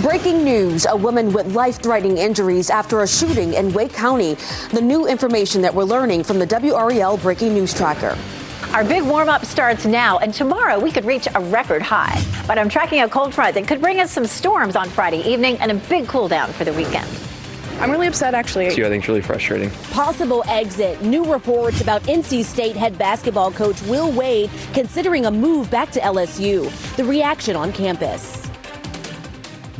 Breaking news, a woman with life-threatening injuries after a shooting in Wake County. The new information that we're learning from the WRAL Breaking News Tracker. Our big warm-up starts now, and tomorrow we could reach a record high. But I'm tracking a cold front that could bring us some storms on Friday evening and a big cool down for the weekend. I'm really upset, actually. I think it's really frustrating. Possible exit. New reports about NC State head basketball coach Will Wade considering a move back to LSU. The reaction on campus.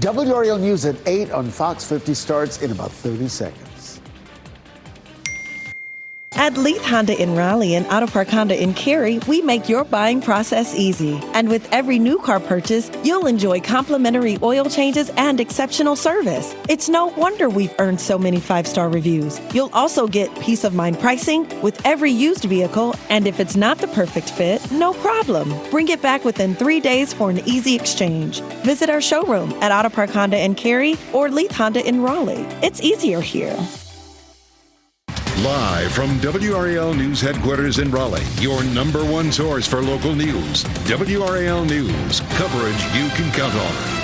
WRAL News at 8 on Fox 50 starts in about 30 seconds. At Leith Honda in Raleigh and Auto Park Honda in Cary, we make your buying process easy. And with every new car purchase, you'll enjoy complimentary oil changes and exceptional service. It's no wonder we've earned so many 5-star reviews. You'll also get peace of mind pricing with every used vehicle, and if it's not the perfect fit, no problem. Bring it back within 3 days for an easy exchange. Visit our showroom at Auto Park Honda in Cary or Leith Honda in Raleigh. It's easier here. Live from WRAL News Headquarters in Raleigh, your #1 source for local news. WRAL News, coverage you can count on.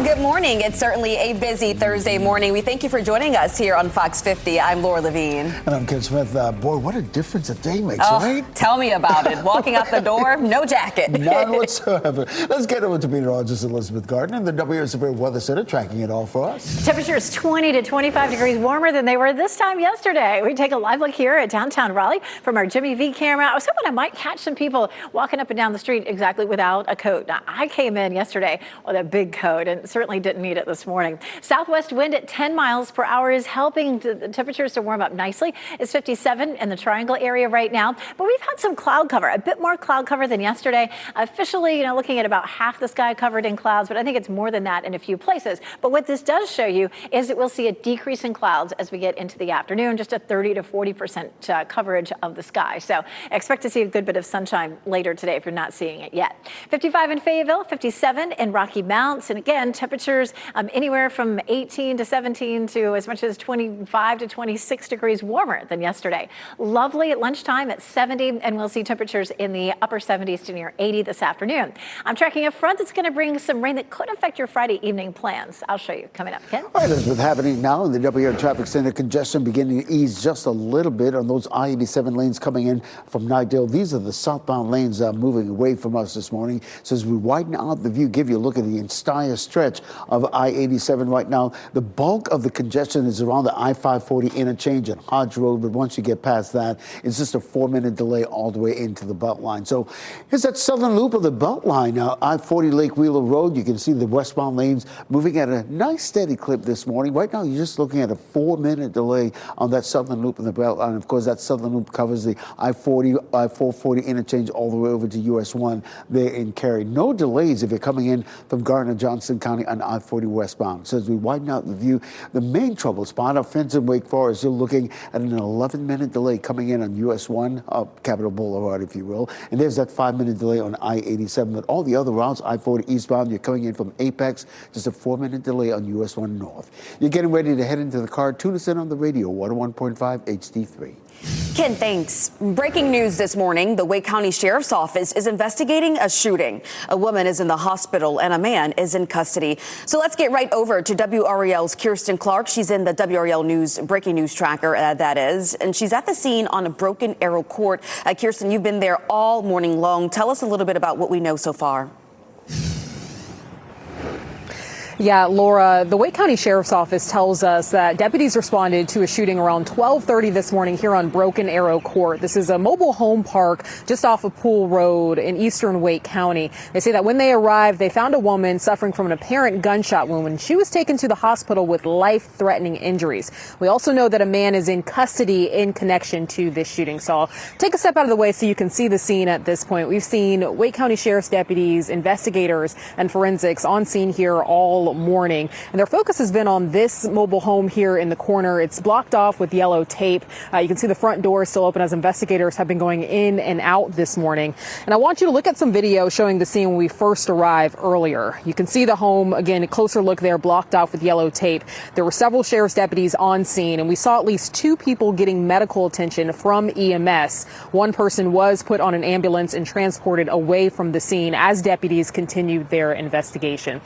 Good morning. It's certainly a busy Thursday morning. We thank you for joining us here on Fox 50. I'm Laura Levine. And I'm Ken Smith. Boy, what a difference a day makes, right? Tell me about it. Walking out the door, no jacket. None whatsoever. Let's get over to meteorologist Elizabeth Gardner and the WSB Weather Center tracking it all for us. Temperatures 20 to 25 degrees warmer than they were this time yesterday. We take a live look here at downtown Raleigh from our Jimmy V camera. I was hoping I might catch some people walking up and down the street exactly without a coat. Now, I came in yesterday with a big coat and certainly didn't need it this morning. Southwest wind at 10 miles per hour is helping the temperatures to warm up nicely. It's 57 in the Triangle area right now, but we've had some cloud cover, a bit more cloud cover than yesterday. Officially, looking at about half the sky covered in clouds, but I think it's more than that in a few places. But what this does show you is that we'll see a decrease in clouds as we get into the afternoon, just a 30 to 40% coverage of the sky. So expect to see a good bit of sunshine later today if you're not seeing it yet. 55 in Fayetteville, 57 in Rocky Mounts, and again, temperatures anywhere from 18 to 17 to as much as 25 to 26 degrees warmer than yesterday. Lovely at lunchtime at 70, and we'll see temperatures in the upper 70s to near 80 this afternoon. I'm tracking a front that's going to bring some rain that could affect your Friday evening plans. I'll show you coming up. Ken? All right, that's what's happening now in the WR Traffic Center. Congestion beginning to ease just a little bit on those I-87 lanes coming in from Nightdale. These are the southbound lanes moving away from us this morning. So as we widen out the view, give you a look at the entire stretch of I-87 right now. The bulk of the congestion is around the I-540 interchange and Hodge Road, but once you get past that, it's just a 4-minute delay all the way into the Beltline. So here's that southern loop of the Beltline. Now, I-40 Lake Wheeler Road, you can see the westbound lanes moving at a nice steady clip this morning. Right now, you're just looking at a 4-minute delay on that southern loop of the Beltline. Of course, that southern loop covers the I-40, I-440 interchange all the way over to US 1 there in Cary. No delays if you're coming in from Gardner-Johnson County on I-40 westbound. So as we widen out the view, the main trouble spot up Fenton Wake Forest, you're looking at an 11-minute delay coming in on US 1, Capitol Boulevard, if you will. And there's that 5-minute delay on I-87. But all the other routes, I-40 eastbound, you're coming in from Apex, just a 4-minute delay on US 1 North. You're getting ready to head into the car. Tune us in on the radio, 101.5 HD3. Ken, thanks. Breaking news this morning, the Wake County Sheriff's Office is investigating a shooting. A woman is in the hospital and a man is in custody. So let's get right over to WRAL's Kirsten Clark. She's in the WRAL News Breaking News Tracker, that is, and she's at the scene on a Broken Arrow Court. Kirsten, you've been there all morning long. Tell us a little bit about what we know so far. Yeah, Laura, the Wake County Sheriff's Office tells us that deputies responded to a shooting around 12:30 this morning here on Broken Arrow Court. This is a mobile home park just off of Pool Road in eastern Wake County. They say that when they arrived, they found a woman suffering from an apparent gunshot wound, and she was taken to the hospital with life-threatening injuries. We also know that a man is in custody in connection to this shooting. So I'll take a step out of the way so you can see the scene at this point. We've seen Wake County Sheriff's deputies, investigators, and forensics on scene here all morning, and their focus has been on this mobile home here in the corner. It's blocked off with yellow tape. You can see the front door is still open as investigators have been going in and out this morning. And I want you to look at some video showing the scene when we first arrived earlier. You can see the home, again, a closer look there, blocked off with yellow tape. There were several sheriff's deputies on scene, and we saw at least 2 people getting medical attention from EMS. One person was put on an ambulance and transported away from the scene as deputies continued their investigation.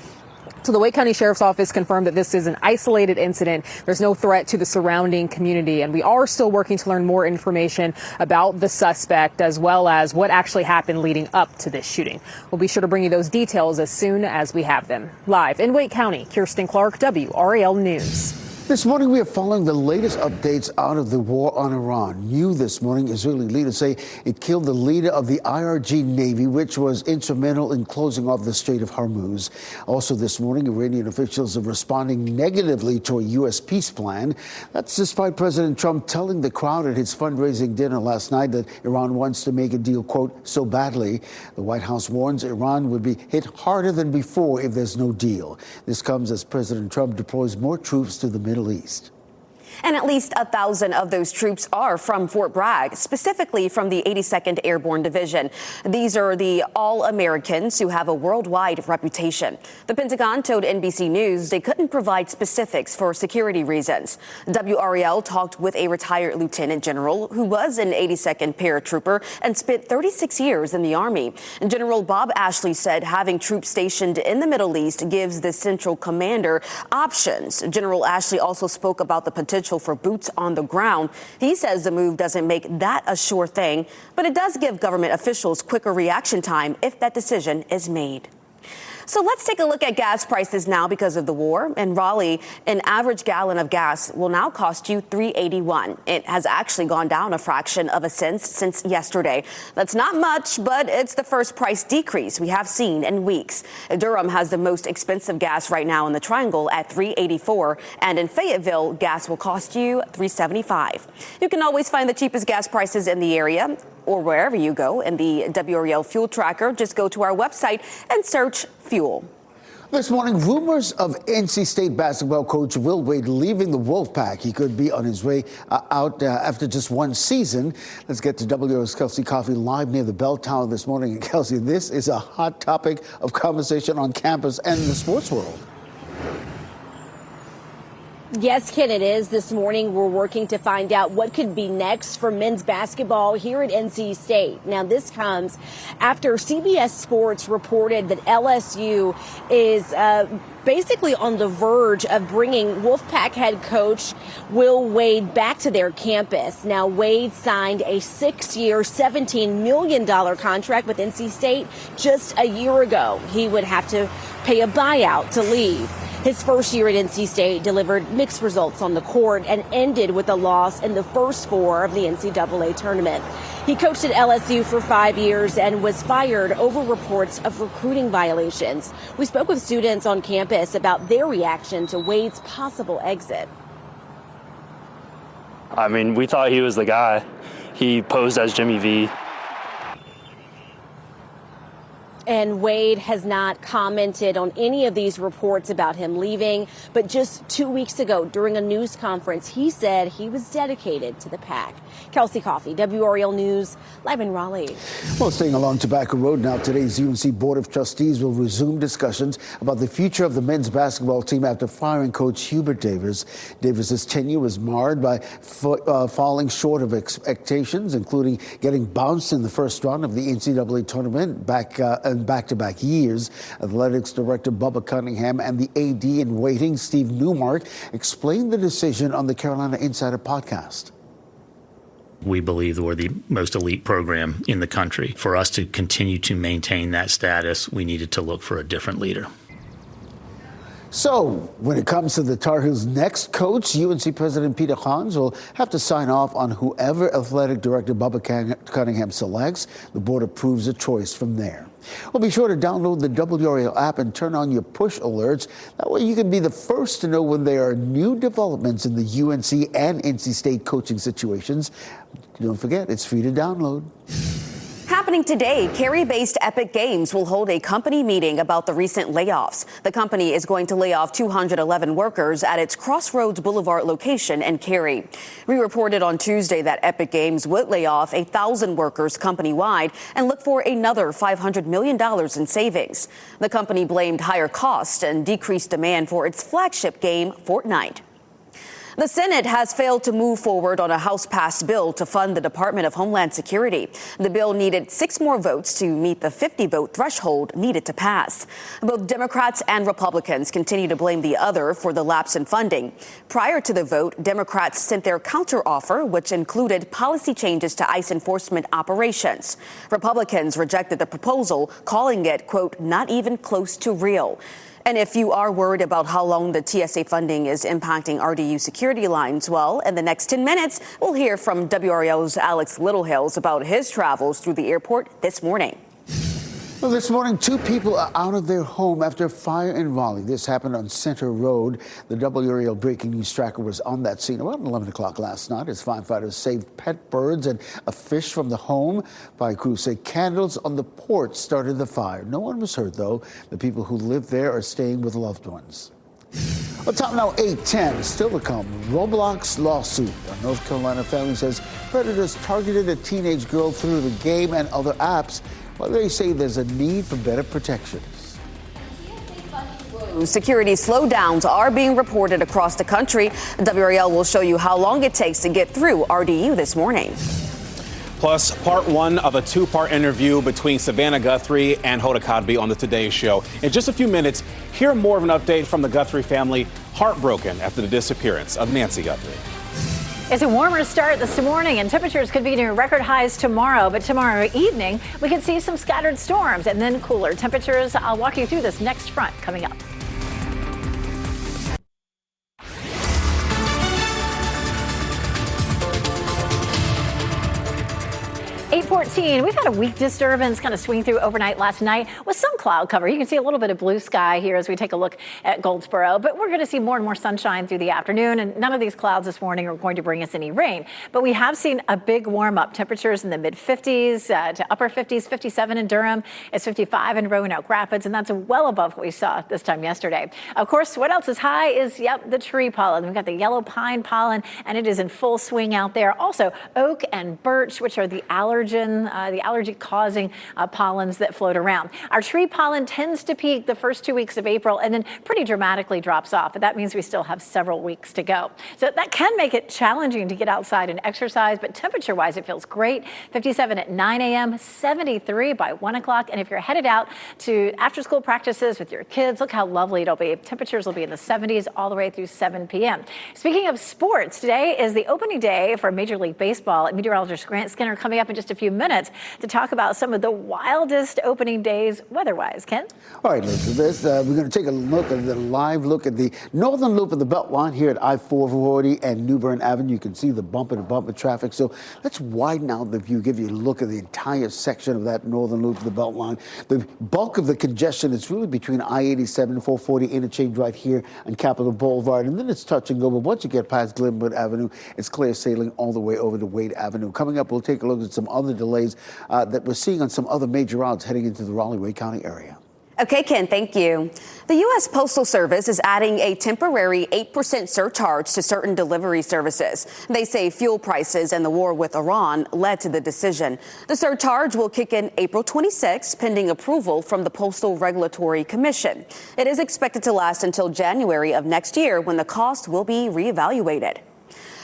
So the Wake County Sheriff's Office confirmed that this is an isolated incident. There's no threat to the surrounding community, and we are still working to learn more information about the suspect as well as what actually happened leading up to this shooting. We'll be sure to bring you those details as soon as we have them. Live in Wake County, Kirsten Clark, WRAL News. This morning, we are following the latest updates out of the war on Iran. New this morning, Israeli leaders say it killed the leader of the IRG Navy, which was instrumental in closing off the Strait of Hormuz. Also this morning, Iranian officials are responding negatively to a U.S. peace plan. That's despite President Trump telling the crowd at his fundraising dinner last night that Iran wants to make a deal, quote, so badly. The White House warns Iran would be hit harder than before if there's no deal. This comes as President Trump deploys more troops to the Middle East. And at least 1,000 of those troops are from Fort Bragg, specifically from the 82nd Airborne Division. These are the all-Americans who have a worldwide reputation. The Pentagon told NBC News they couldn't provide specifics for security reasons. WRAL talked with a retired lieutenant general who was an 82nd paratrooper and spent 36 years in the Army. General Bob Ashley said having troops stationed in the Middle East gives the central commander options. General Ashley also spoke about the potential for boots on the ground. He says the move doesn't make that a sure thing, but it does give government officials quicker reaction time if that decision is made. So let's take a look at gas prices now because of the war. In Raleigh, an average gallon of gas will now cost you $3.81. It has actually gone down a fraction of a cent since yesterday. That's not much, but it's the first price decrease we have seen in weeks. Durham has the most expensive gas right now in the Triangle at $3.84, and in Fayetteville, gas will cost you $3.75. You can always find the cheapest gas prices in the area or wherever you go in the WRAL fuel tracker. Just go to our website and search fuel. This morning, rumors of NC State basketball coach Will Wade leaving the Wolfpack. He could be on his way out after just one season. Let's get to WRAL's Kelsey Coffey live near the Bell Tower this morning. And Kelsey, this is a hot topic of conversation on campus and in the sports world. Yes, Ken, it is. This morning, we're working to find out what could be next for men's basketball here at NC State. Now, this comes after CBS Sports reported that LSU is basically on the verge of bringing Wolfpack head coach Will Wade back to their campus. Now, Wade signed a 6-year, $17 million contract with NC State just a year ago. He would have to pay a buyout to leave. His first year at NC State delivered mixed results on the court and ended with a loss in the first 4 of the NCAA tournament. He coached at LSU for 5 years and was fired over reports of recruiting violations. We spoke with students on campus about their reaction to Wade's possible exit. I mean, we thought he was the guy. He posed as Jimmy V. And Wade has not commented on any of these reports about him leaving. But just 2 weeks ago, during a news conference, he said he was dedicated to the Pack. Kelsey Coffey, WRAL News, live in Raleigh. Well, staying along Tobacco Road now, today's UNC Board of Trustees will resume discussions about the future of the men's basketball team after firing coach Hubert Davis. Davis's tenure was marred by falling short of expectations, including getting bounced in the first round of the NCAA tournament back-to-back years. Athletics Director Bubba Cunningham and the AD in waiting, Steve Newmark, explained the decision on the Carolina Insider podcast. We believe we're the most elite program in the country. For us to continue to maintain that status, we needed to look for a different leader. So, when it comes to the Tar Heels' next coach, UNC President Peter Hans will have to sign off on whoever Athletic Director Bubba Cunningham selects. The board approves a choice from there. Well, be sure to download the WRAL app and turn on your push alerts. That way you can be the first to know when there are new developments in the UNC and NC State coaching situations. Don't forget, it's free to download. Happening today, Cary-based Epic Games will hold a company meeting about the recent layoffs. The company is going to lay off 211 workers at its Crossroads Boulevard location in Cary. We reported on Tuesday that Epic Games would lay off 1,000 workers company-wide and look for another $500 million in savings. The company blamed higher costs and decreased demand for its flagship game, Fortnite. The Senate has failed to move forward on a House-passed bill to fund the Department of Homeland Security. The bill needed 6 more votes to meet the 50-vote threshold needed to pass. Both Democrats and Republicans continue to blame the other for the lapse in funding. Prior to the vote, Democrats sent their counteroffer, which included policy changes to ICE enforcement operations. Republicans rejected the proposal, calling it, quote, not even close to real. And if you are worried about how long the TSA funding is impacting RDU security lines, well, in the next 10 minutes, we'll hear from WRAL's Alex Littlehills about his travels through the airport this morning. Well, this morning, 2 people are out of their home after a fire in Raleigh. This happened on Center Road. The WRAL breaking news tracker was on that scene about 11 o'clock last night as firefighters saved pet birds and a fish from the home. Fire crews say candles on the porch started the fire. No one was hurt, though. The people who live there are staying with loved ones. Well, top now 8:10, still to come. Roblox lawsuit. A North Carolina family says predators targeted a teenage girl through the game and other apps. Well, they say there's a need for better protections. Security slowdowns are being reported across the country. WRAL will show you how long it takes to get through RDU this morning. Plus, part 1 of a 2-part interview between Savannah Guthrie and Hoda Kotb on the Today Show. In just a few minutes, hear more of an update from the Guthrie family, heartbroken after the disappearance of Nancy Guthrie. It's a warmer start this morning, and temperatures could be near record highs tomorrow. But tomorrow evening, we could see some scattered storms and then cooler temperatures. I'll walk you through this next front coming up. 8:14. We've had a weak disturbance kind of swing through overnight last night with some cloud cover. You can see a little bit of blue sky here as we take a look at Goldsboro, but we're going to see more and more sunshine through the afternoon, and none of these clouds this morning are going to bring us any rain. But we have seen a big warm up. Temperatures in the mid 50s to upper 50s, 57 in Durham. It's 55 in Roanoke Rapids, and that's well above what we saw this time yesterday. Of course, what else is high is, the tree pollen. We've got the yellow pine pollen, and it is in full swing out there. Also, oak and birch, which are the allergy-causing pollens that float around. Our tree pollen tends to peak the first 2 weeks of April and then pretty dramatically drops off. But that means we still have several weeks to go. So that can make it challenging to get outside and exercise, but temperature-wise, it feels great. 57 at 9 a.m., 73 by 1 o'clock. And if you're headed out to after-school practices with your kids, look how lovely it'll be. Temperatures will be in the 70s all the way through 7 p.m. Speaking of sports, today is the opening day for Major League Baseball. Meteorologist Grant Skinner coming up in just a few minutes to talk about some of the wildest opening days weather-wise. Ken? All right, look at this. We're going to take a look at the live look at the northern loop of the Beltline here at I-440 and New Bern Avenue. You can see the bumper-to-bumper traffic. So let's widen out the view, give you a look at the entire section of that northern loop of the Beltline. The bulk of the congestion is really between I-87 and 440 interchange right here on Capitol Boulevard. And then it's touch and go. But once you get past Glenwood Avenue, it's clear sailing all the way over to Wade Avenue. Coming up, we'll take a look at some other delays that we're seeing on some other major routes heading into the Raleigh-Wade County area. Okay, Ken, thank you. The U.S. Postal Service is adding a temporary 8% surcharge to certain delivery services. They say fuel prices and the war with Iran led to the decision. The surcharge will kick in April 26, pending approval from the Postal Regulatory Commission. It is expected to last until January of next year, when the cost will be reevaluated.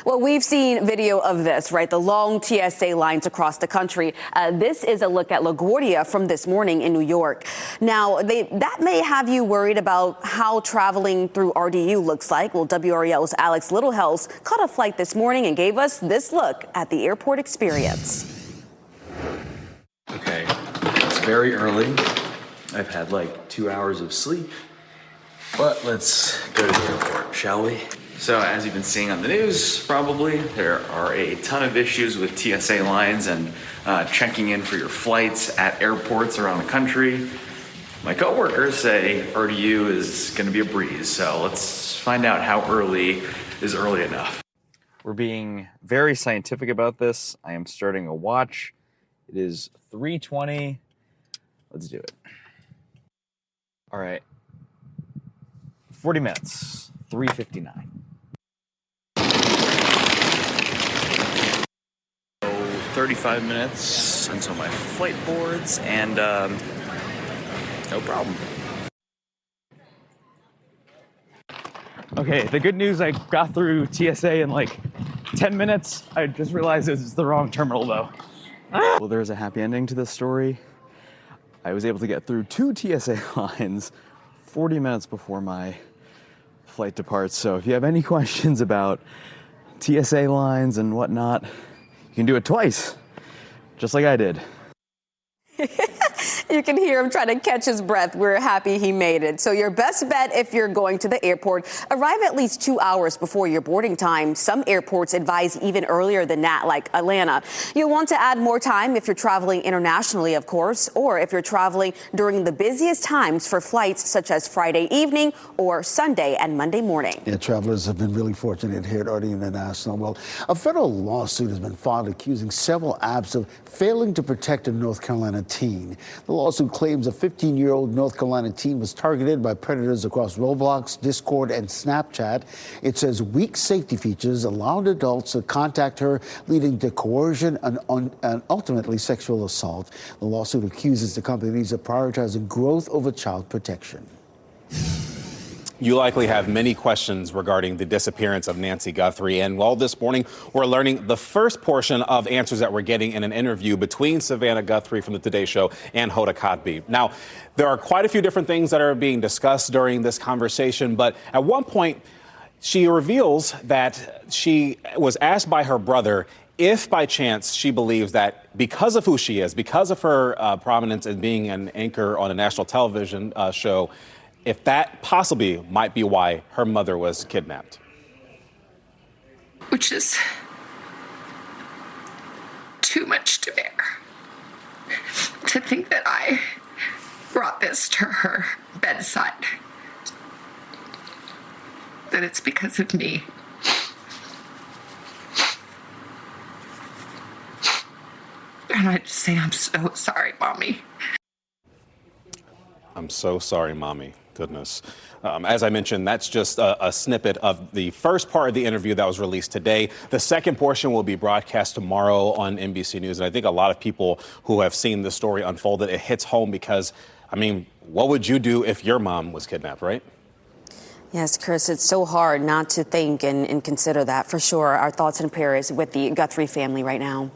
Well, we've seen video of this, right? The long TSA lines across the country. This is a look at LaGuardia from this morning in New York. Now, that may have you worried about how traveling through RDU looks like. Well, WRAL's Alex Littlehills caught a flight this morning and gave us this look at the airport experience. Okay, it's very early. I've had like 2 hours of sleep, but let's go to the airport, shall we? So as you've been seeing on the news, probably, there are a ton of issues with TSA lines and checking in for your flights at airports around the country. My coworkers say RDU is going to be a breeze, so let's find out how early is early enough. We're being very scientific about this. I am starting a watch. It is 3:20. Let's do it. All right. 40 minutes, 3:59. 35 minutes until my flight boards, and no problem. Okay, the good news, I got through TSA in like 10 minutes. I just realized it was the wrong terminal though. Well, there's a happy ending to this story. I was able to get through 2 TSA lines 40 minutes before my flight departs. So if you have any questions about TSA lines and whatnot, you can do it twice, just like I did. You can hear him trying to catch his breath. We're happy he made it. So your best bet if you're going to the airport, arrive at least 2 hours before your boarding time. Some airports advise even earlier than that, like Atlanta. You'll want to add more time if you're traveling internationally, of course, or if you're traveling during the busiest times for flights such as Friday evening or Sunday and Monday morning. Yeah, travelers have been really fortunate here at RD International. Well, a federal lawsuit has been filed accusing several apps of failing to protect a North Carolina teen. The lawsuit claims a 15-year-old North Carolina teen was targeted by predators across Roblox, Discord, and Snapchat. It says weak safety features allowed adults to contact her, leading to coercion and ultimately sexual assault. The lawsuit accuses the companies of prioritizing growth over child protection. You likely have many questions regarding the disappearance of Nancy Guthrie. And well, this morning, we're learning the first portion of answers that we're getting in an interview between Savannah Guthrie from the Today Show and Hoda Kotb. Now, there are quite a few different things that are being discussed during this conversation. But at one point, she reveals that she was asked by her brother if by chance she believes that because of who she is, because of her prominence in being an anchor on a national television show, if that possibly might be why her mother was kidnapped. Which is too much to bear. To think that I brought this to her bedside. That it's because of me. And I just say, I'm so sorry, Mommy. I'm so sorry, Mommy. Goodness. As I mentioned, that's just a snippet of the first part of the interview that was released today. The second portion will be broadcast tomorrow on NBC News. And I think a lot of people who have seen the story unfolded, it hits home because, I mean, what would you do if your mom was kidnapped, right? Yes, Chris, it's so hard not to think and consider that for sure. Our thoughts and prayers with the Guthrie family right now.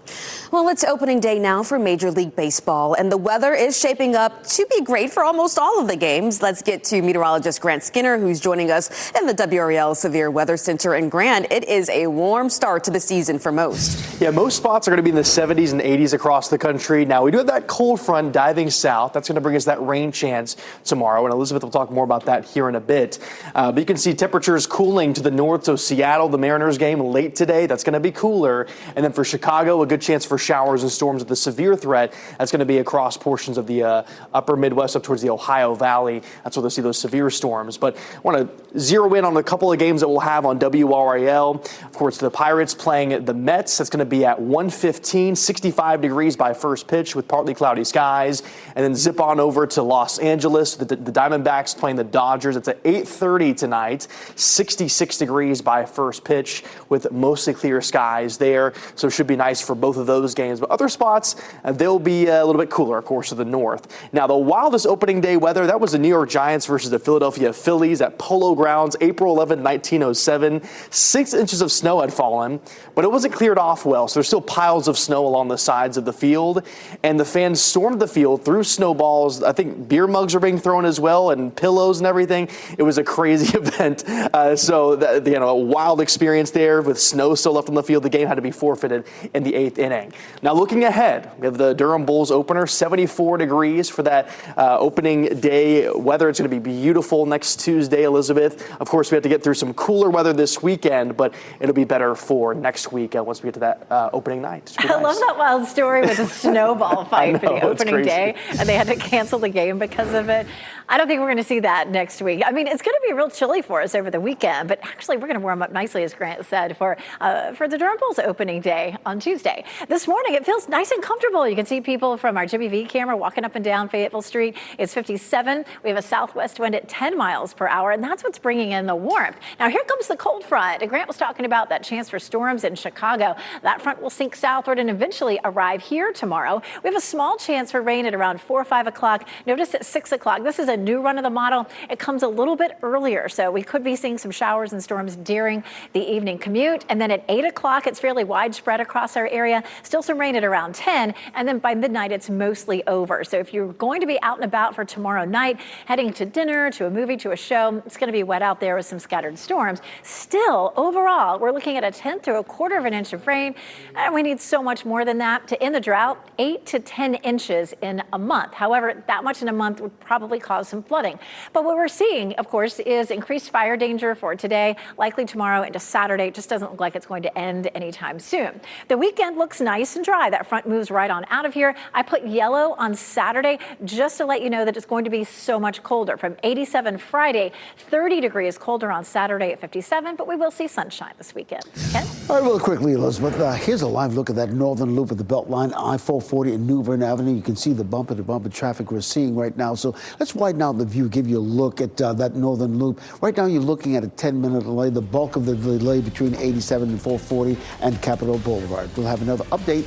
Well, it's opening day now for Major League Baseball, and the weather is shaping up to be great for almost all of the games. Let's get to meteorologist Grant Skinner, who's joining us in the WRAL Severe Weather Center. And Grant, it is a warm start to the season for most. Yeah, most spots are going to be in the 70s and 80s across the country. Now, we do have that cold front diving south. That's going to bring us that rain chance tomorrow, and Elizabeth will talk more about that here in a bit. But you can see temperatures cooling to the north. So Seattle, the Mariners game late today, that's going to be cooler. And then for Chicago, a good chance for showers and storms with the severe threat. That's going to be across portions of the upper Midwest up towards the Ohio Valley. That's where they'll see those severe storms. But I want to zero in on a couple of games that we'll have on WRAL. Of course, the Pirates playing the Mets. That's going to be at 1:15, 65 degrees by first pitch with partly cloudy skies. And then zip on over to Los Angeles. The Diamondbacks playing the Dodgers. It's at 8:30 tonight, 66 degrees by first pitch with mostly clear skies there. So it should be nice for both of those games. But other spots, they'll be a little bit cooler, of course, to the north. Now, the wildest opening day weather, that was the New York Giants versus the Philadelphia Phillies at Polo Grounds, April 11, 1907. 6 inches of snow had fallen, but it wasn't cleared off well. So there's still piles of snow along the sides of the field. And the fans stormed the field, threw snowballs. I think beer mugs were being thrown as well, and pillows and everything. It was a crazy event. A wild experience there with snow still left on the field. The game had to be forfeited in the 8th inning. Now, looking ahead, we have the Durham Bulls opener, 74 degrees for that opening day weather. It's going to be beautiful next Tuesday, Elizabeth. Of course, we have to get through some cooler weather this weekend, but it'll be better for next week once we get to that opening night. I love that wild story with the snowball fight for the opening day, and they had to cancel the game because of it. I don't think we're going to see that next week. I mean, it's going to be real chilly for us over the weekend, but actually we're going to warm up nicely, as Grant said, for the Durham Bulls opening day on Tuesday. This morning, it feels nice and comfortable. You can see people from our Jimmy V camera walking up and down Fayetteville Street. It's 57. We have a southwest wind at 10 miles per hour, and that's what's bringing in the warmth. Now, here comes the cold front. Grant was talking about that chance for storms in Chicago. That front will sink southward and eventually arrive here tomorrow. We have a small chance for rain at around 4 or 5 o'clock. Notice at 6 o'clock, this is a new run of the model, it comes a little bit earlier. So we could be seeing some showers and storms during the evening commute. And then at 8 o'clock, it's fairly widespread across our area. Still some rain at around 10. And then by midnight, it's mostly over. So if you're going to be out and about for tomorrow night, heading to dinner, to a movie, to a show, it's going to be wet out there with some scattered storms. Still, overall, we're looking at a 1/10 to 1/4 of an inch of rain. And we need so much more than that to end the drought, 8 to 10 inches in a month. However, that much in a month would probably cause some flooding. But what we're seeing, of course, is increased fire danger for today, likely tomorrow into Saturday. It just doesn't look like it's going to end anytime soon. The weekend looks nice and dry. That front moves right on out of here. I put yellow on Saturday just to let you know that it's going to be so much colder. From 87 Friday, 30 degrees colder on Saturday at 57, but we will see sunshine this weekend. Ken? All right, real quickly, Elizabeth, here's a live look at that northern loop of the Beltline, I-440 and New Bern Avenue. You can see the bumper-to-bumper traffic we're seeing right now. So let's widen out the view, give you a look at that northern loop. Right now, you're looking at a 10-minute delay. The bulk of the delay between 87 and 440 and Capitol Boulevard. We'll have another update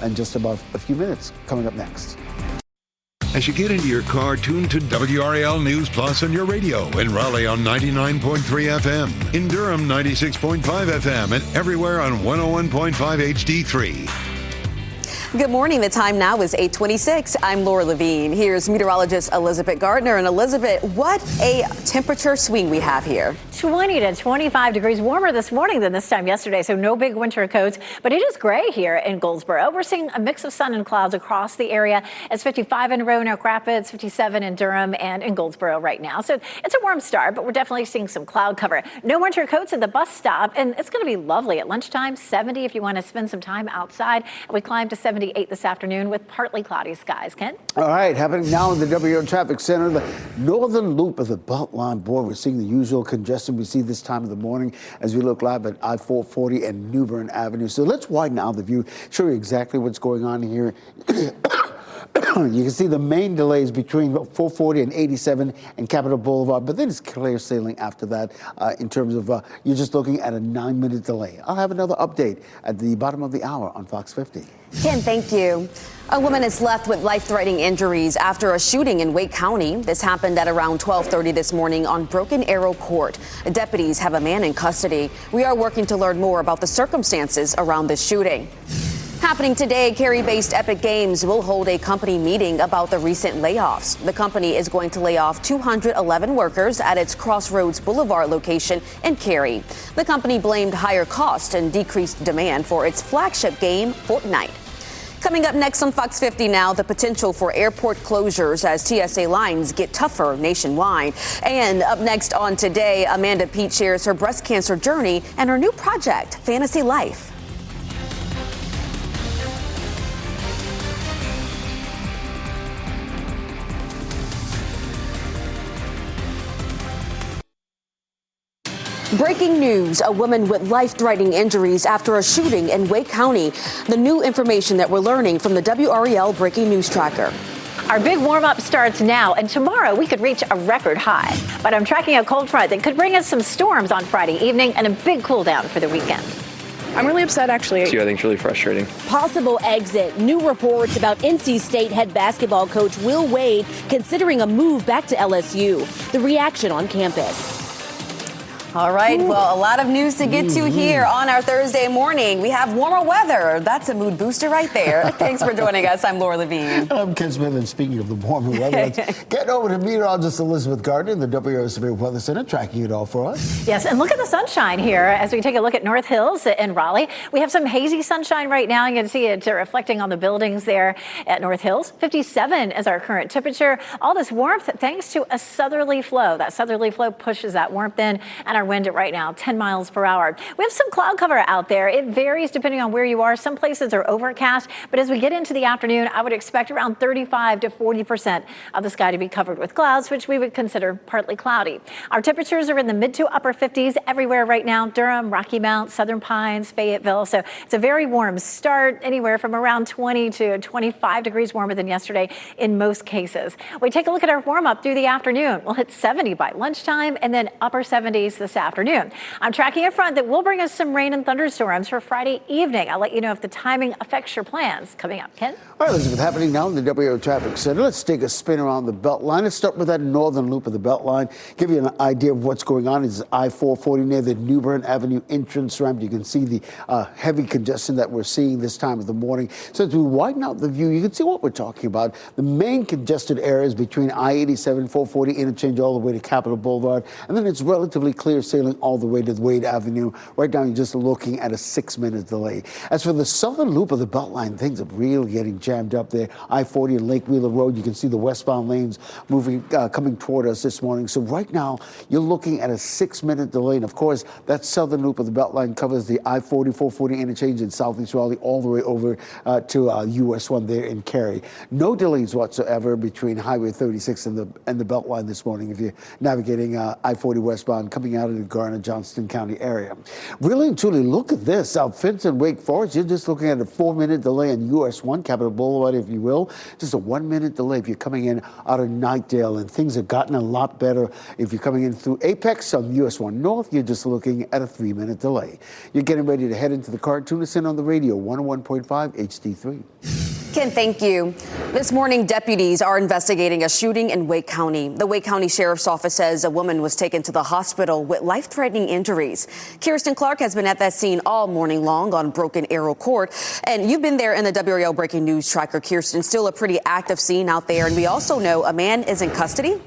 in just about a few minutes coming up next. As you get into your car, tune to WRAL News Plus on your radio. In Raleigh on 99.3 FM. In Durham, 96.5 FM. And everywhere on 101.5 HD3. Good morning. The time now is 8:26. I'm Laura Levine. Here's meteorologist Elizabeth Gardner. And Elizabeth, what a temperature swing we have here. 20 to 25 degrees warmer this morning than this time yesterday, so no big winter coats, but it is gray here in Goldsboro. We're seeing a mix of sun and clouds across the area. It's 55 in Roanoke Rapids, 57 in Durham and in Goldsboro right now. So it's a warm start, but we're definitely seeing some cloud cover. No winter coats at the bus stop, and it's going to be lovely at lunchtime, 70 if you want to spend some time outside. We climb to 78 this afternoon with partly cloudy skies. Ken? All right, happening now in the WRAL Traffic Center, the northern loop of the Beltline. Boy, we're seeing the usual congestion we see this time of the morning as we look live at I-440 and New Bern Avenue. So let's widen out the view, show you exactly what's going on here. You can see the main delays between 440 and 87 and Capitol Boulevard, but then it's clear sailing after that in terms of you're just looking at a 9-minute delay. I'll have another update at the bottom of the hour on Fox 50. Ken, thank you. A woman is left with life-threatening injuries after a shooting in Wake County. This happened at around 12:30 this morning on Broken Arrow Court. Deputies have a man in custody. We are working to learn more about the circumstances around this shooting. Happening today, Cary-based Epic Games will hold a company meeting about the recent layoffs. The company is going to lay off 211 workers at its Crossroads Boulevard location in Cary. The company blamed higher costs and decreased demand for its flagship game, Fortnite. Coming up next on Fox 50 now, the potential for airport closures as TSA lines get tougher nationwide. And up next on Today, Amanda Peet shares her breast cancer journey and her new project, Fantasy Life. Breaking news, a woman with life-threatening injuries after a shooting in Wake County. The new information that we're learning from the WRAL Breaking News Tracker. Our big warm-up starts now, and tomorrow we could reach a record high. But I'm tracking a cold front that could bring us some storms on Friday evening and a big cool down for the weekend. I'm really upset, actually. I think it's really frustrating. Possible exit. New reports about NC State head basketball coach Will Wade considering a move back to LSU. The reaction on campus. All right, well, a lot of news to get to here on our Thursday morning. We have warmer weather. That's a mood booster right there. Thanks for joining us. I'm Laura Levine. I'm Ken Smith, and speaking of the warmer weather, let's get over to meteorologist Elizabeth Gardner in the WRAL Severe Weather Center, tracking it all for us. Yes, and look at the sunshine here as we take a look at North Hills in Raleigh. We have some hazy sunshine right now. You can see it reflecting on the buildings there at North Hills. 57 is our current temperature. All this warmth thanks to a southerly flow. That southerly flow pushes that warmth in, and our wind at right now 10 miles per hour. We have some cloud cover out there. It varies depending on where you are. Some places are overcast, but as we get into the afternoon, I would expect around 35 to 40% of the sky to be covered with clouds, which we would consider partly cloudy. Our temperatures are in the mid to upper 50s everywhere right now. Durham, Rocky Mount, Southern Pines, Fayetteville. So it's a very warm start, anywhere from around 20 to 25 degrees warmer than yesterday in most cases. We take a look at our warm up through the afternoon. We'll hit 70 by lunchtime and then upper 70s this this afternoon. I'm tracking a front that will bring us some rain and thunderstorms for Friday evening. I'll let you know if the timing affects your plans. Coming up, Ken. All right, Elizabeth, happening now in the WRAL Traffic Center. Let's take a spin around the Beltline. Let's start with that northern loop of the Beltline. Give you an idea of what's going on. It's I-440 near the New Bern Avenue entrance ramp. You can see the heavy congestion that we're seeing this time of the morning. So as we widen out the view, you can see what we're talking about. The main congested areas between I-87, 440 interchange all the way to Capitol Boulevard. And then it's relatively clear sailing all the way to Wade Avenue. Right now, you're just looking at a 6-minute delay. As for the southern loop of the Beltline, things are really getting jammed up there. I-40 and Lake Wheeler Road, you can see the westbound lanes moving, coming toward us this morning. So right now, you're looking at a 6-minute delay. And of course, that southern loop of the Beltline covers the I-40, 440 interchange in Southeast Raleigh all the way over to US 1 there in Cary. No delays whatsoever between Highway 36 and the Beltline this morning if you're navigating I-40 westbound coming out of the Garner-Johnston County area. Really and truly, look at this. Out Fenton, Wake Forest, you're just looking at a 4-minute delay on US 1, Capitol Boulevard, if you will. Just a 1-minute delay if you're coming in out of Knightdale, and things have gotten a lot better. If you're coming in through Apex on US 1 North, you're just looking at a 3-minute delay. You're getting ready to head into the car. Tune us in on the radio, 101.5 HD3. Ken, thank you. This morning, deputies are investigating a shooting in Wake County. The Wake County Sheriff's Office says a woman was taken to the hospital with life-threatening injuries. Kirsten Clark has been at that scene all morning long on Broken Arrow Court. And you've been there in the WRAL Breaking News Tracker, Kirsten. Still a pretty active scene out there. And we also know a man is in custody.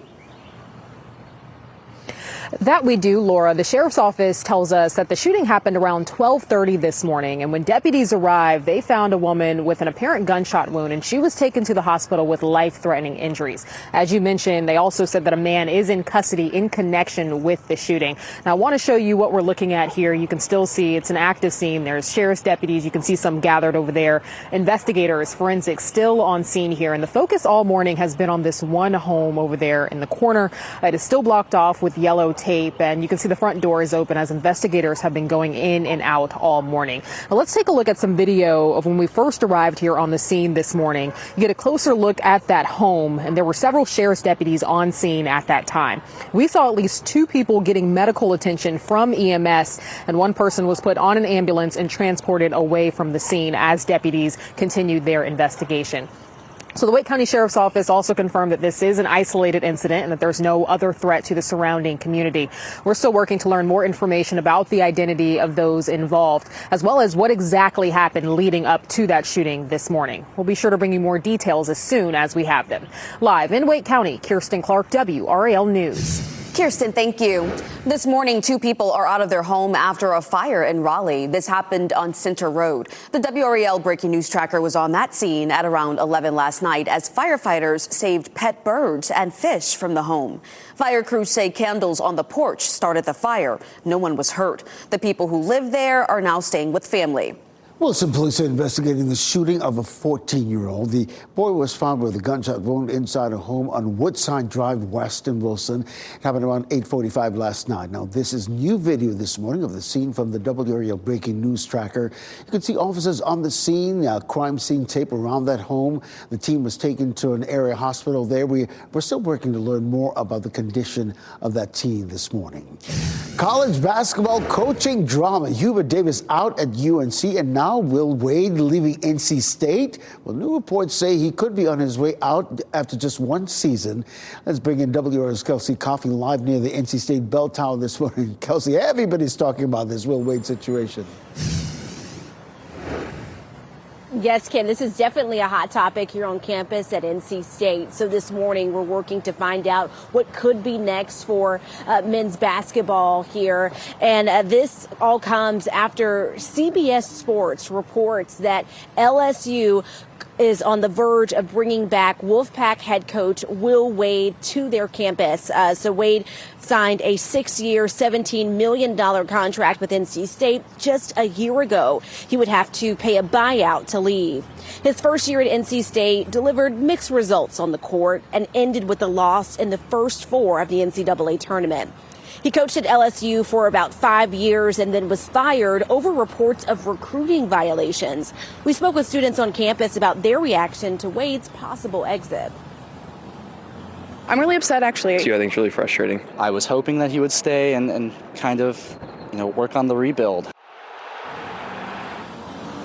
That we do, Laura. The sheriff's office tells us that the shooting happened around 12:30 this morning. And when deputies arrived, they found a woman with an apparent gunshot wound, and she was taken to the hospital with life-threatening injuries. As you mentioned, they also said that a man is in custody in connection with the shooting. Now, I want to show you what we're looking at here. You can still see it's an active scene. There's sheriff's deputies. You can see some gathered over there. Investigators, forensics still on scene here. And the focus all morning has been on this one home over there in the corner. It is still blocked off with yellow tape, and you can see the front door is open as investigators have been going in and out all morning. Now let's take a look at some video of when we first arrived here on the scene this morning. You get a closer look at that home, and there were several sheriff's deputies on scene at that time. We saw at least 2 people getting medical attention from EMS, and one person was put on an ambulance and transported away from the scene as deputies continued their investigation. So the Wake County Sheriff's Office also confirmed that this is an isolated incident and that there's no other threat to the surrounding community. We're still working to learn more information about the identity of those involved, as well as what exactly happened leading up to that shooting this morning. We'll be sure to bring you more details as soon as we have them. Live in Wake County, Kirsten Clark, WRAL News. Kirsten, thank you. This morning, 2 people are out of their home after a fire in Raleigh. This happened on Center Road. The WRAL Breaking News Tracker was on that scene at around 11 last night as firefighters saved pet birds and fish from the home. Fire crews say candles on the porch started the fire. No one was hurt. The people who live there are now staying with family. Wilson police are investigating the shooting of a 14-year-old. The boy was found with a gunshot wound inside a home on Woodside Drive West in Wilson. It happened around 8:45 last night. Now, this is new video this morning of the scene from the WRAL Breaking News Tracker. You can see officers on the scene, crime scene tape around that home. The team was taken to an area hospital there. We're still working to learn more about the condition of that teen this morning. College basketball coaching drama. Hubert Davis out at UNC, and now Will Wade leaving NC State? Well, new reports say he could be on his way out after just 1 season. Let's bring in WRAL's Kelsey Coffey live near the NC State bell tower this morning. Kelsey, everybody's talking about this Will Wade situation. Yes, Ken, this is definitely a hot topic here on campus at NC State. So this morning, we're working to find out what could be next for men's basketball here. And this all comes after CBS Sports reports that LSU is on the verge of bringing back Wolfpack head coach Will Wade to their campus. So Wade signed a 6-year, $17 million contract with NC State just a year ago. He would have to pay a buyout to leave. His first year at NC State delivered mixed results on the court and ended with a loss in the first 4 of the NCAA tournament. He coached at LSU for about 5 years and then was fired over reports of recruiting violations. We spoke with students on campus about their reaction to Wade's possible exit. I'm really upset, actually. I think it's really frustrating. I was hoping that he would stay and kind of, work on the rebuild.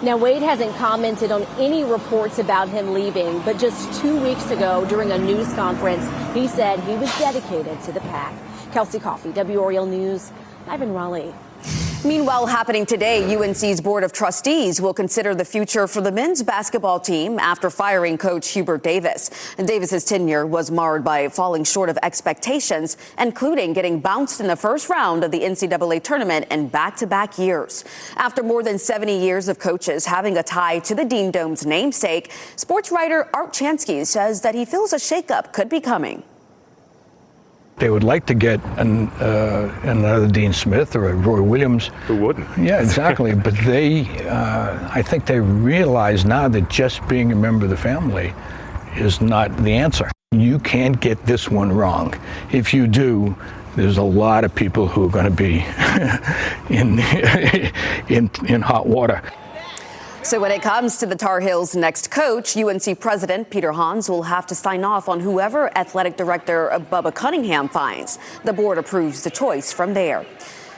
Now, Wade hasn't commented on any reports about him leaving, but just 2 weeks ago during a news conference, he said he was dedicated to the Pack. Kelsey Coffey, WRAL News, live in Raleigh. Meanwhile, happening today, UNC's Board of Trustees will consider the future for the men's basketball team after firing coach Hubert Davis. Davis's tenure was marred by falling short of expectations, including getting bounced in the first round of the NCAA tournament in back-to-back years. After more than 70 years of coaches having a tie to the Dean Dome's namesake, sports writer Art Chansky says that he feels a shakeup could be coming. They would like to get another Dean Smith or a Roy Williams. Who wouldn't? Yeah, exactly. But I think they realize now that just being a member of the family is not the answer. You can't get this one wrong. If you do, there's a lot of people who are going to be in hot water. So when it comes to the Tar Heels' next coach, UNC President Peter Hans will have to sign off on whoever athletic director Bubba Cunningham finds. The board approves the choice from there.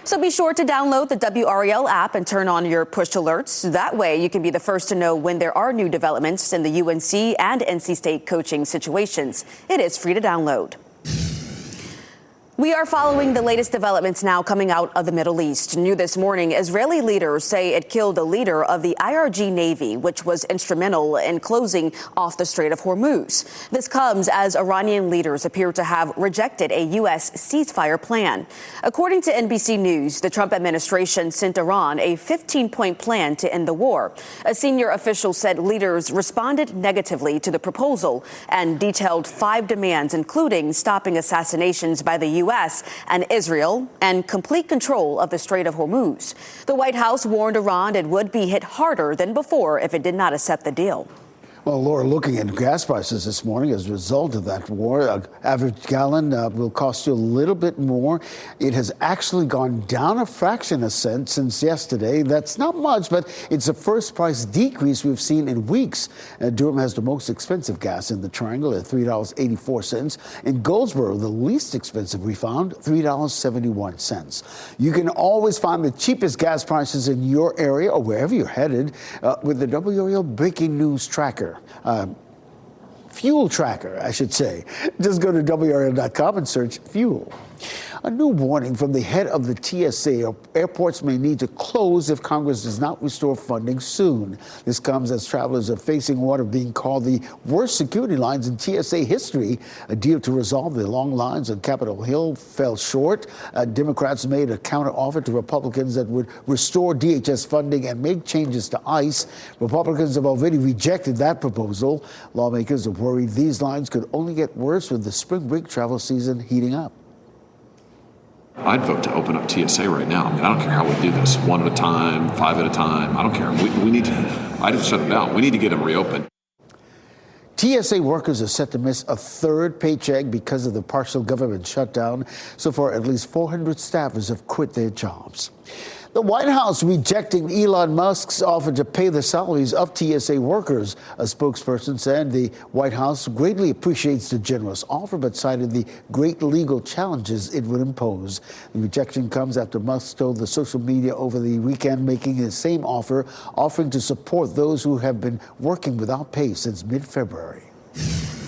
So be sure to download the WRAL app and turn on your push alerts. That way you can be the first to know when there are new developments in the UNC and NC State coaching situations. It is free to download. We are following the latest developments now coming out of the Middle East. New this morning, Israeli leaders say it killed a leader of the IRG Navy, which was instrumental in closing off the Strait of Hormuz. This comes as Iranian leaders appear to have rejected a U.S. ceasefire plan. According to NBC News, the Trump administration sent Iran a 15-point plan to end the war. A senior official said leaders responded negatively to the proposal and detailed 5 demands, including stopping assassinations by the U.S. and Israel and complete control of the Strait of Hormuz. The White House warned Iran it would be hit harder than before if it did not accept the deal. Well, Laura, looking at gas prices this morning as a result of that war, an average gallon will cost you a little bit more. It has actually gone down a fraction of a cent since yesterday. That's not much, but it's the first price decrease we've seen in weeks. Durham has the most expensive gas in the Triangle at $3.84. In Goldsboro, the least expensive we found, $3.71. You can always find the cheapest gas prices in your area or wherever you're headed with the WRAL Breaking News Tracker. Fuel tracker, I should say. Just go to WRAL.com and search fuel. A new warning from the head of the TSA. Airports may need to close if Congress does not restore funding soon. This comes as travelers are facing what are being called the worst security lines in TSA history. A deal to resolve the long lines on Capitol Hill fell short. Democrats made a counteroffer to Republicans that would restore DHS funding and make changes to ICE. Republicans have already rejected that proposal. Lawmakers are worried these lines could only get worse with the spring break travel season heating up. I'd vote to open up TSA right now. I don't care how we do this, 1 at a time, 5 at a time. I don't care. We need to, I'd shut them down. We need to get them reopened. TSA workers are set to miss a third paycheck because of the partial government shutdown. So far, at least 400 staffers have quit their jobs. The White House rejecting Elon Musk's offer to pay the salaries of TSA workers. A spokesperson said the White House greatly appreciates the generous offer, but cited the great legal challenges it would impose. The rejection comes after Musk told the social media over the weekend making the same offer, offering to support those who have been working without pay since mid-February.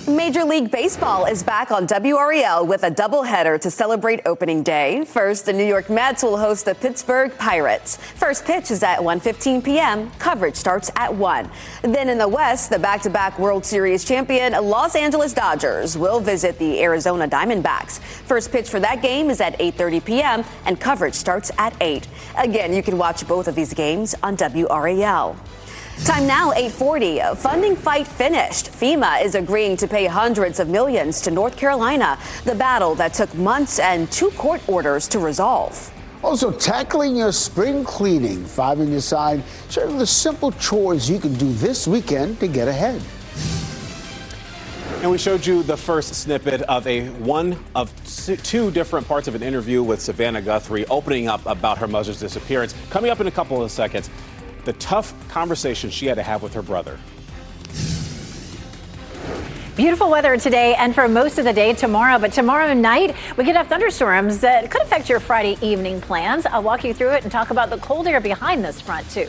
Major League Baseball is back on WRAL with a doubleheader to celebrate opening day. First, the New York Mets will host the Pittsburgh Pirates. First pitch is at 1:15 p.m. Coverage starts at 1. Then in the West, the back-to-back World Series champion Los Angeles Dodgers will visit the Arizona Diamondbacks. First pitch for that game is at 8:30 p.m. and coverage starts at 8. Again, you can watch both of these games on WRAL. Time now, 8:40. Funding fight finished. FEMA is agreeing to pay hundreds of millions to North Carolina, the battle that took months and 2 court orders to resolve. Also, tackling your spring cleaning, 5 on your side, sharing the simple chores you can do this weekend to get ahead. And we showed you the first snippet of one of 2 different parts of an interview with Savannah Guthrie opening up about her mother's disappearance. Coming up in a couple of seconds, the tough conversation she had to have with her brother. Beautiful weather today and for most of the day tomorrow. But tomorrow night, we could have thunderstorms that could affect your Friday evening plans. I'll walk you through it and talk about the cold air behind this front, too.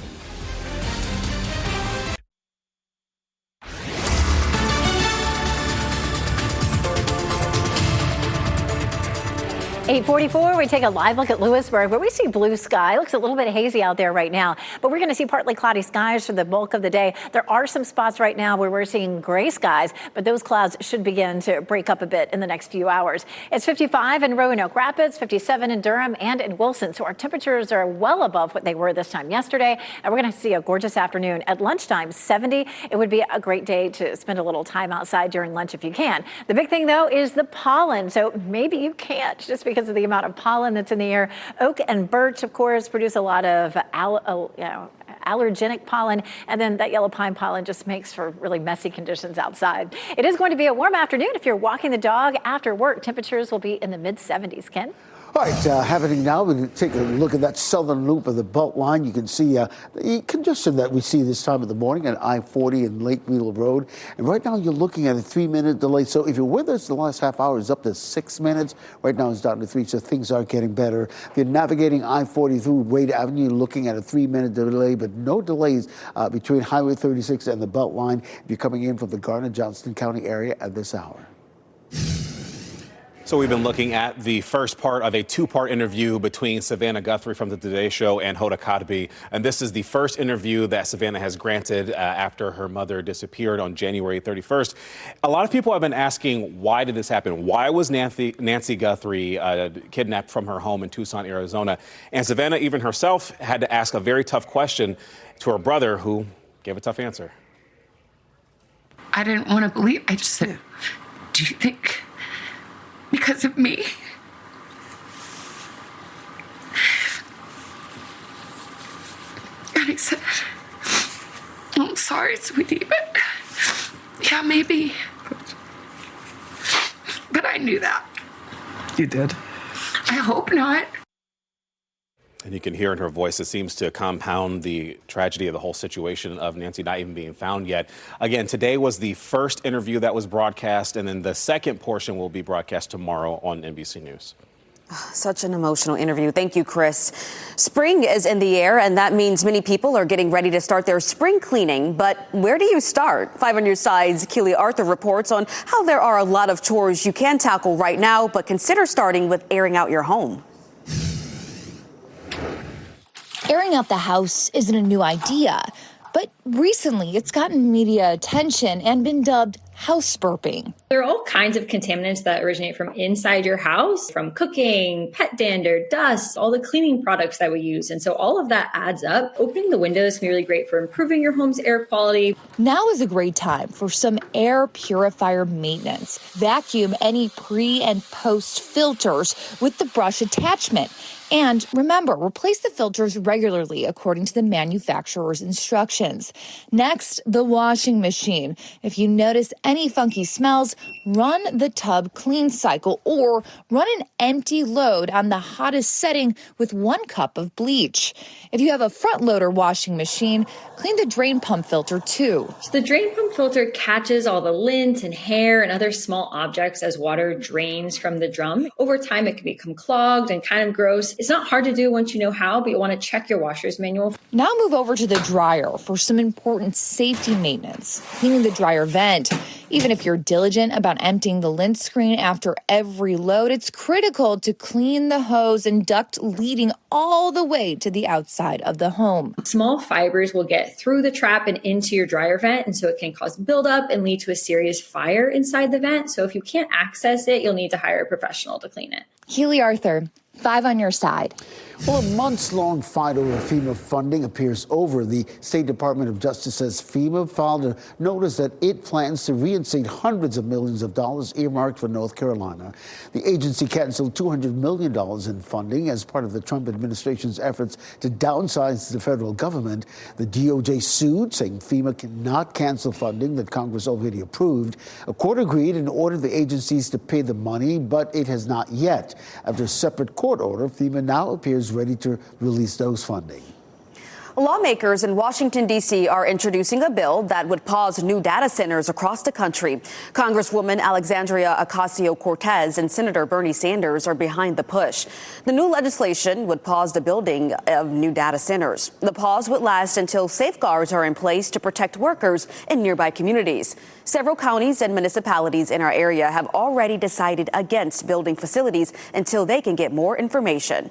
8:44, we take a live look at Lewisburg, where we see blue sky. It looks a little bit hazy out there right now, but we're going to see partly cloudy skies for the bulk of the day. There are some spots right now where we're seeing gray skies, but those clouds should begin to break up a bit in the next few hours. It's 55 in Roanoke Rapids, 57 in Durham and in Wilson, so our temperatures are well above what they were this time yesterday, and we're going to see a gorgeous afternoon. At lunchtime, 70. It would be a great day to spend a little time outside during lunch if you can. The big thing, though, is the pollen, so maybe you can't just because of the amount of pollen that's in the air. Oak and birch, of course, produce a lot of allergenic pollen, and then that yellow pine pollen just makes for really messy conditions outside. It is going to be a warm afternoon if you're walking the dog after work. Temperatures will be in the mid-70s. Ken? All right, happening now, we take a look at that southern loop of the Beltline. You can see the congestion that we see this time of the morning on I-40 and Lake Wheeler Road. And right now you're looking at a 3-minute delay. So if you're with us the last half hour, it's up to 6 minutes. Right now it's down to 3, so things are getting better. If you're navigating I-40 through Wade Avenue, you're looking at a 3-minute delay, but no delays between Highway 36 and the Beltline if you're coming in from the Garner-Johnston County area at this hour. So we've been looking at the first part of a 2-part interview between Savannah Guthrie from the Today Show and Hoda Kotb. And this is the first interview that Savannah has granted after her mother disappeared on January 31st. A lot of people have been asking, why did this happen? Why was Nancy Guthrie kidnapped from her home in Tucson, Arizona? And Savannah, even herself, had to ask a very tough question to her brother, who gave a tough answer. I didn't want to believe. I just said, do you think because of me? And he said, I'm sorry, sweetie, but yeah, maybe. But I knew that. You did? I hope not. And you can hear in her voice, it seems to compound the tragedy of the whole situation of Nancy not even being found yet. Again, today was the first interview that was broadcast, and then the second portion will be broadcast tomorrow on NBC News. Such an emotional interview. Thank you, Chris. Spring is in the air, and that means many people are getting ready to start their spring cleaning. But where do you start? 5 on your side's Keely Arthur reports on how there are a lot of chores you can tackle right now, but consider starting with airing out your home. Airing out the house isn't a new idea, but recently it's gotten media attention and been dubbed house burping. There are all kinds of contaminants that originate from inside your house, from cooking, pet dander, dust, all the cleaning products that we use. And so all of that adds up. Opening the windows can be really great for improving your home's air quality. Now is a great time for some air purifier maintenance. Vacuum any pre and post filters with the brush attachment. And remember, replace the filters regularly according to the manufacturer's instructions. Next, the washing machine. If you notice any funky smells, run the tub clean cycle or run an empty load on the hottest setting with 1 cup of bleach. If you have a front loader washing machine, clean the drain pump filter too. So the drain pump filter catches all the lint and hair and other small objects as water drains from the drum. Over time, it can become clogged and kind of gross. It's not hard to do once you know how, but you want to check your washer's manual. Now move over to the dryer for some important safety maintenance. Cleaning the dryer vent. Even if you're diligent about emptying the lint screen after every load, it's critical to clean the hose and duct leading all the way to the outside of the home. Small fibers will get through the trap and into your dryer vent, and so it can cause buildup and lead to a serious fire inside the vent. So if you can't access it, you'll need to hire a professional to clean it. Keely Arthur, 5 on your side. Well, a months-long fight over FEMA funding appears over. The State Department of Justice says FEMA filed a notice that it plans to reinstate hundreds of millions of dollars earmarked for North Carolina. The agency canceled $200 million in funding as part of the Trump administration's efforts to downsize the federal government. The DOJ sued, saying FEMA cannot cancel funding that Congress already approved. A court agreed and ordered the agencies to pay the money, but it has not yet. After a separate court order, FEMA now appears ready to release those funding. Lawmakers in Washington, D.C. are introducing a bill that would pause new data centers across the country. Congresswoman Alexandria Ocasio-Cortez and Senator Bernie Sanders are behind the push. The new legislation would pause the building of new data centers. The pause would last until safeguards are in place to protect workers in nearby communities. Several counties and municipalities in our area have already decided against building facilities until they can get more information.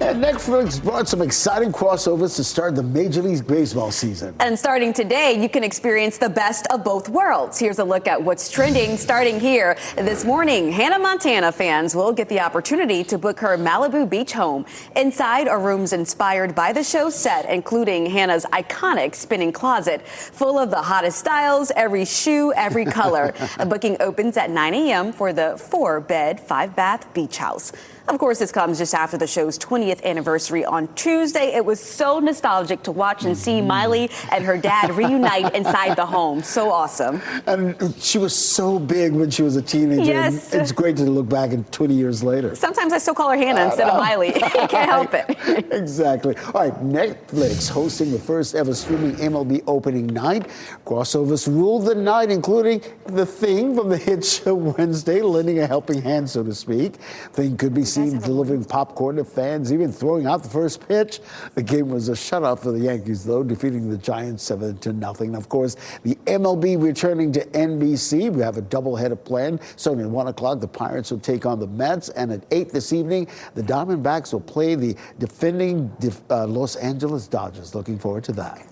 And Netflix brought some exciting crossovers to start the Major League Baseball season. And starting today, you can experience the best of both worlds. Here's a look at what's trending starting here. This morning, Hannah Montana fans will get the opportunity to book her Malibu beach home. Inside are rooms inspired by the show's set, including Hannah's iconic spinning closet, full of the hottest styles, every shoe, every color. A booking opens at 9 a.m. for the 4-bed, 5-bath beach house. Of course, this comes just after the show's 20th anniversary on Tuesday. It was so nostalgic to watch and see Miley and her dad reunite inside the home. So awesome. And she was so big when she was a teenager. Yes. It's great to look back at 20 years later. Sometimes I still call her Hannah instead of Miley. You can't help it. Exactly. All right, Netflix hosting the first ever streaming MLB opening night. Crossovers ruled the night, including The Thing from the hit show Wednesday, lending a helping hand, so to speak. Thing could be seen delivering popcorn to fans, even throwing out the first pitch. The game was a shutout for the Yankees, though, defeating the Giants 7-0. Of course, the MLB returning to NBC. We have a doubleheader planned. Starting at 1 o'clock, the Pirates will take on the Mets, and at 8 this evening, the Diamondbacks will play the defending Los Angeles Dodgers. Looking forward to that.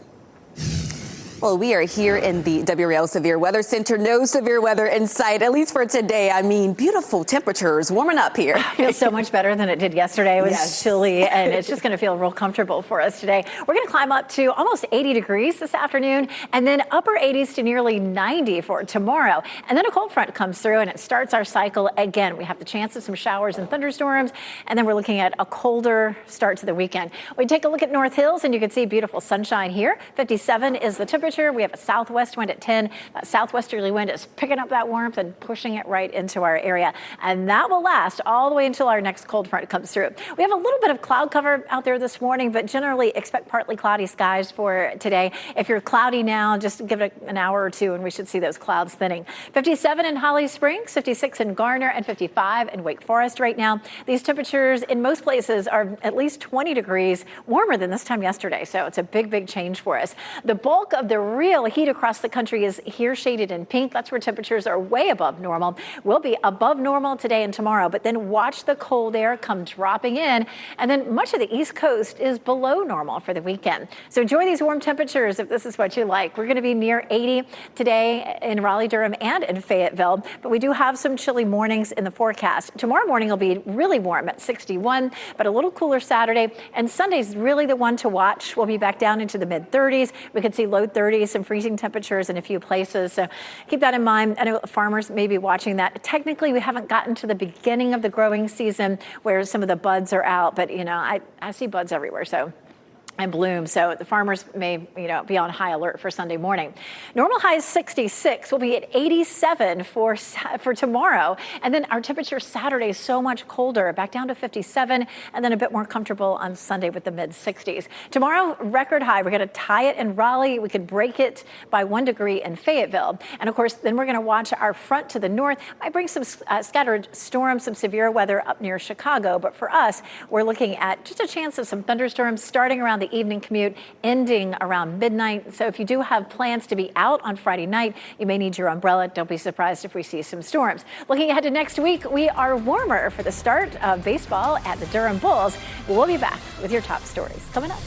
Well, we are here in the WRAL Severe Weather Center. No severe weather in sight, at least for today. I mean, beautiful temperatures warming up here. It feels so much better than it did yesterday. It was chilly, and it's just going to feel real comfortable for us today. We're going to climb up to almost 80 degrees this afternoon, and then upper 80s to nearly 90 for tomorrow. And then a cold front comes through, and it starts our cycle again. We have the chance of some showers and thunderstorms, and then we're looking at a colder start to the weekend. We take a look at North Hills, and you can see beautiful sunshine here. 57 is the temperature. We have a southwest wind at 10. That southwesterly wind is picking up that warmth and pushing it right into our area. And that will last all the way until our next cold front comes through. We have a little bit of cloud cover out there this morning, but generally expect partly cloudy skies for today. If you're cloudy now, just give it an hour or two and we should see those clouds thinning. 57 in Holly Springs, 56 in Garner, and 55 in Wake Forest right now. These temperatures in most places are at least 20 degrees warmer than this time yesterday. So it's a big, big change for us. The bulk of the real heat across the country is here shaded in pink. That's where temperatures are way above normal. We'll be above normal today and tomorrow, but then watch the cold air come dropping in. And then much of the East Coast is below normal for the weekend. So enjoy these warm temperatures if this is what you like. We're going to be near 80 today in Raleigh, Durham, and in Fayetteville, but we do have some chilly mornings in the forecast. Tomorrow morning will be really warm at 61, but a little cooler Saturday. And Sunday's really the one to watch. We'll be back down into the mid 30s. We could see low 30s. Some freezing temperatures in a few places. So keep that in mind. I know farmers may be watching that. Technically, we haven't gotten to the beginning of the growing season where some of the buds are out, but you know, I see buds everywhere. So and bloom. So the farmers may, be on high alert for Sunday morning. Normal high is 66. We'll be at 87 for tomorrow. And then our temperature Saturday is so much colder, back down to 57, and then a bit more comfortable on Sunday with the mid 60s. Tomorrow, record high. We're going to tie it in Raleigh. We could break it by 1 degree in Fayetteville. And of course, then we're going to watch our front to the north. Might bring some scattered storms, some severe weather up near Chicago. But for us, we're looking at just a chance of some thunderstorms starting around the evening commute, ending around midnight. So if you do have plans to be out on Friday night, you may need your umbrella. Don't be surprised if we see some storms. Looking ahead to next week, we are warmer for the start of baseball at the Durham Bulls. We'll be back with your top stories coming up.